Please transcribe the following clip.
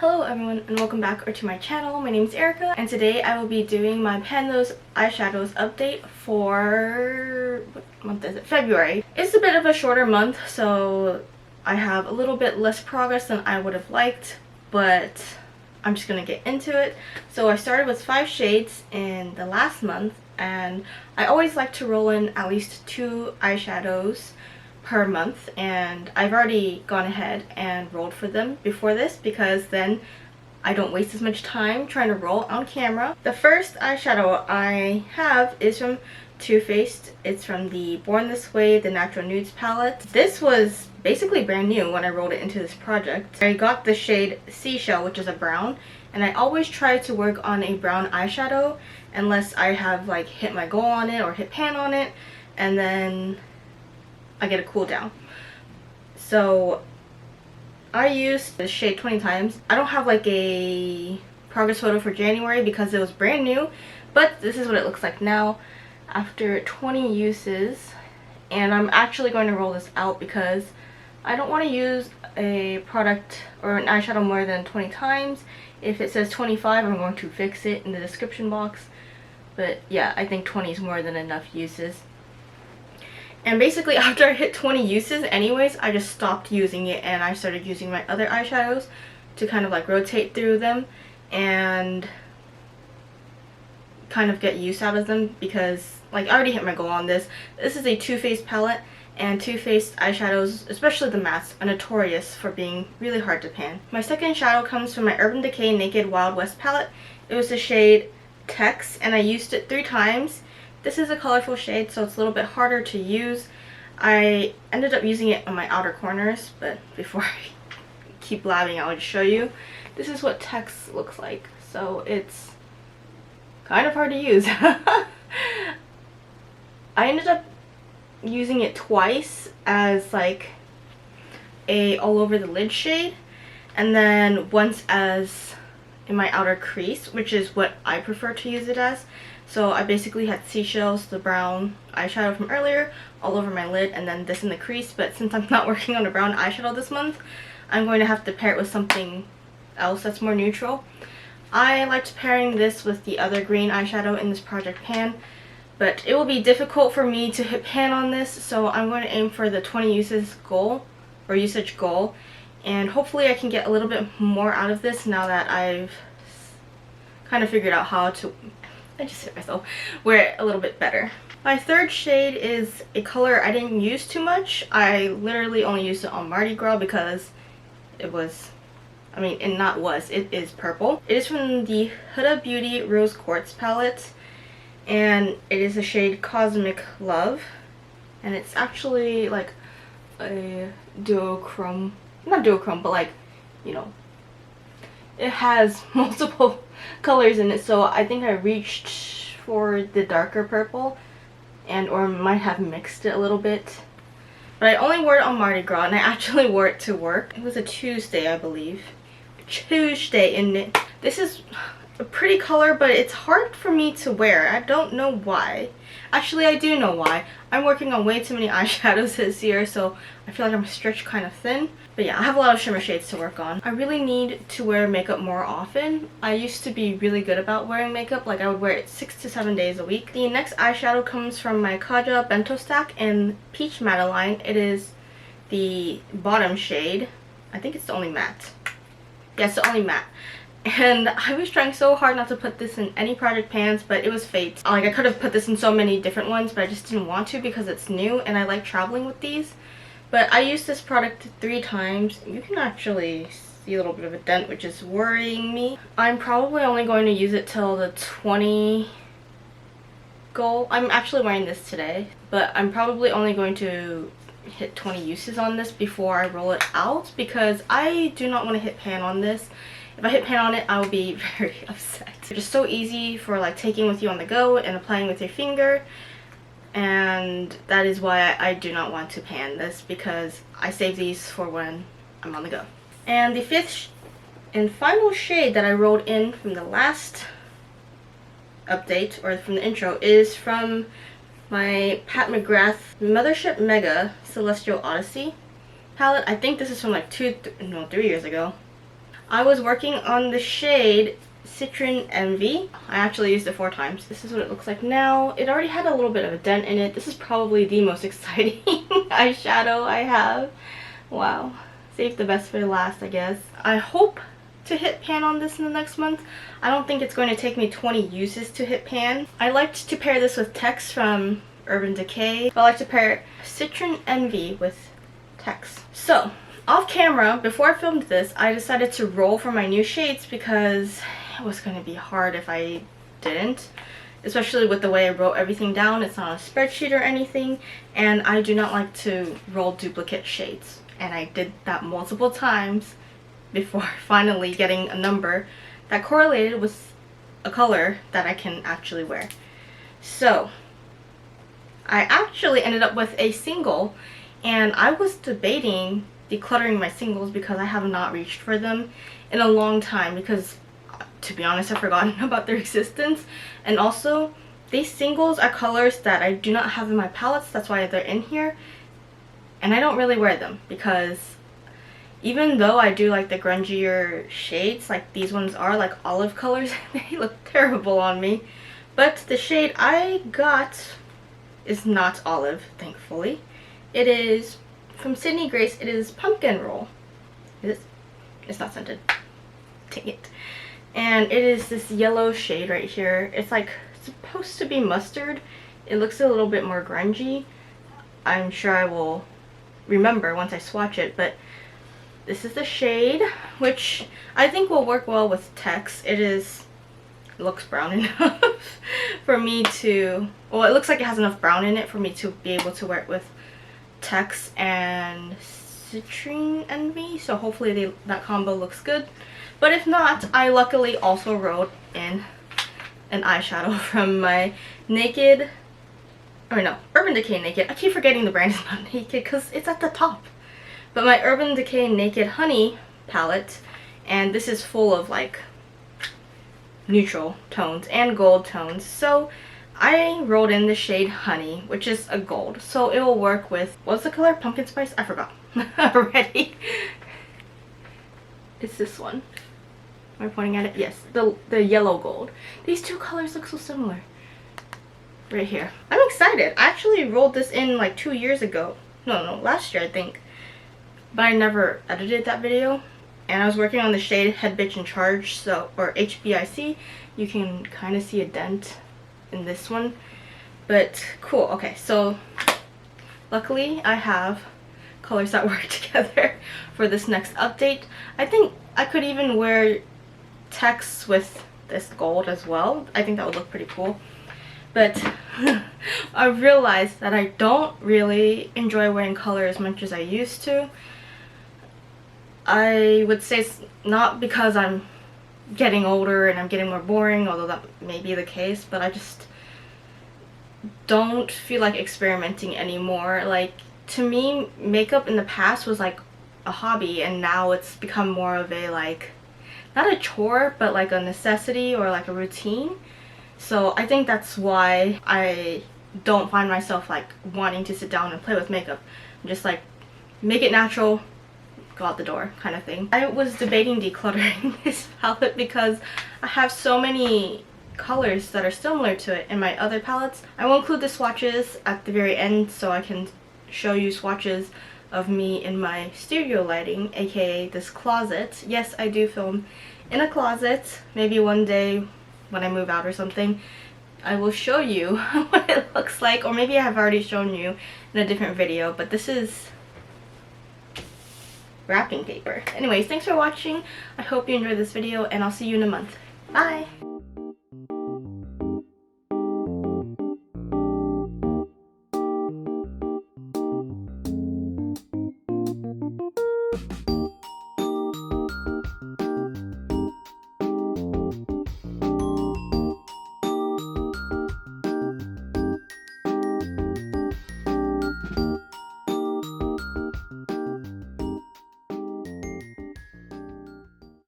Hello everyone and welcome back to my channel. My name is Erica and today I will be doing my Pan Those Eyeshadows update for, what month is it? February. It's a bit of a shorter month, so I have a little bit less progress than I would have liked, but I'm just gonna get into it. So I started with 5 shades in the last month, and I always like to roll in at least 2 eyeshadows per month, and I've already gone ahead and rolled for them before this because then I don't waste as much time trying to roll on camera. The first eyeshadow I have is from Too Faced. It's from the Born This Way The Natural Nudes palette. This was basically brand new when I rolled it into this project. I got the shade Seashell, which is a brown, and I always try to work on a brown eyeshadow unless I have like hit my goal on it or hit pan on it, and then I get a cool down. So I used this shade 20 times. I don't have like a progress photo for January because it was brand new, but this is what it looks like now after 20 uses. And I'm actually going to roll this out because I don't want to use a product or an eyeshadow more than 20 times. If it says 25, I'm going to fix it in the description box. But yeah, I think 20 is more than enough uses. And basically after I hit 20 uses anyways, I just stopped using it and I started using my other eyeshadows to kind of like rotate through them and kind of get use out of them, because like I already hit my goal on this. This is a Too Faced palette, and Too Faced eyeshadows, especially the mattes, are notorious for being really hard to pan. My second shadow comes from my Urban Decay Naked Wild West palette. It was the shade Tex, and I used it 3 times. This is a colorful shade, so it's a little bit harder to use. I ended up using it on my outer corners, but before I keep blabbing, I'll just show you. This is what Tex looks like, so it's kind of hard to use. I ended up using it twice as like a all over the lid shade, and then once as in my outer crease, which is what I prefer to use it as. So I basically had Seashells, the brown eyeshadow from earlier, all over my lid, and then this in the crease. But since I'm not working on a brown eyeshadow this month, I'm going to have to pair it with something else that's more neutral. I liked pairing this with the other green eyeshadow in this project pan, but it will be difficult for me to hit pan on this, so I'm going to aim for the 20 uses goal, or usage goal, and hopefully I can get a little bit more out of this now that I've kind of figured out how to, I just hit myself, wear it a little bit better. My third shade is a color I didn't use too much. I literally only used it on Mardi Gras because it was, I mean, it is purple. It is from the Huda Beauty Rose Quartz palette, and it is a shade Cosmic Love, and it's actually like a duochrome, not duochrome, but like, you know, it has multiple colors in it, so I think I reached for the darker purple and or might have mixed it a little bit. But I only wore it on Mardi Gras, and I actually wore it to work. It was a Tuesday, I believe. Tuesday, and it, this is a pretty color, but it's hard for me to wear. I don't know why. Actually, I do know why. I'm working on way too many eyeshadows this year, so I feel like I'm stretched kind of thin. But yeah, I have a lot of shimmer shades to work on. I really need to wear makeup more often. I used to be really good about wearing makeup. Like, I would wear it 6 to 7 days a week. The next eyeshadow comes from my Kaja Bento Stack in Peach Madeline. It is the bottom shade. I think it's the only matte. Yeah, it's the only matte. And I was trying so hard not to put this in any project pans, but it was fate. Like, I could have put this in so many different ones, but I just didn't want to because it's new and I like traveling with these. But I used this product 3 times. You can actually see a little bit of a dent, which is worrying me. I'm probably only going to use it till the 20 goal. I'm actually wearing this today, but I'm probably only going to hit 20 uses on this before I roll it out because I do not want to hit pan on this. If I hit pan on it, I will be very upset. It's just so easy for like taking with you on the go and applying with your finger, and that is why I do not want to pan this, because I save these for when I'm on the go. And the 5th and final shade that I rolled in from the last update, or from the intro, is from my Pat McGrath Mothership Mega Celestial Odyssey palette. I think this is from like 3 years ago. I was working on the shade Citrine Envy. I actually used it 4 times. This is what it looks like now. It already had a little bit of a dent in it. This is probably the most exciting eyeshadow I have. Wow. Save the best for last, I guess. I hope to hit pan on this in the next month. I don't think it's going to take me 20 uses to hit pan. I liked to pair this with Tex from Urban Decay. I like to pair Citrine Envy with Tex. So, off camera, before I filmed this, I decided to roll for my new shades because it was going to be hard if I didn't. Especially with the way I wrote everything down. It's not a spreadsheet or anything. And I do not like to roll duplicate shades. And I did that multiple times before finally getting a number that correlated with a color that I can actually wear. So, I actually ended up with a single, and I was debating decluttering my singles because I have not reached for them in a long time because, to be honest, I've forgotten about their existence. And also, these singles are colors that I do not have in my palettes, that's why they're in here. And I don't really wear them because even though I do like the grungier shades, like these ones are, like olive colors, they look terrible on me. But the shade I got is not olive, thankfully. It is from Sydney Grace. It is Pumpkin Roll. It's not scented. Dang it. And it is this yellow shade right here. It's like supposed to be mustard. It looks a little bit more grungy. I'm sure I will remember once I swatch it, but this is the shade, which I think will work well with Tex. It looks brown enough for me to, well, it looks like it has enough brown in it for me to be able to wear it with Tex and Citrine Envy, so hopefully that combo looks good. But if not, I luckily also wrote in an eyeshadow from my Urban Decay Naked. I keep forgetting the brand is not Naked because it's at the top. But my Urban Decay Naked Honey palette, and this is full of like neutral tones and gold tones. So I rolled in the shade Honey, which is a gold. So it will work with, what's the color? Pumpkin Spice? I forgot already. It's this one. Am I pointing at it? Yes, the yellow gold. These two colors look so similar. Right here. I'm excited. I actually rolled this in like 2 years ago. No, last year I think. But I never edited that video. And I was working on the shade Head Bitch in Charge, so, or HBIC. You can kind of see a dent in this one. But cool. Okay, so luckily I have colors that work together for this next update. I think I could even wear Tex with this gold as well. I think that would look pretty cool. But I realized that I don't really enjoy wearing color as much as I used to. I would say it's not because I'm getting older and I'm getting more boring, although that may be the case, but I just don't feel like experimenting anymore. Like, to me, makeup in the past was like a hobby, and now it's become more of a, like, not a chore, but like a necessity or like a routine. So I think that's why I don't find myself like wanting to sit down and play with makeup. I'm just like, make it natural, go out the door kind of thing. I was debating decluttering this palette because I have so many colors that are similar to it in my other palettes. I will include the swatches at the very end so I can show you swatches of me in my studio lighting, aka this closet. Yes, I do film in a closet. Maybe one day when I move out or something, I will show you what it looks like, or maybe I have already shown you in a different video, but this is wrapping paper. Anyways, thanks for watching. I hope you enjoyed this video, and I'll see you in a month. Bye!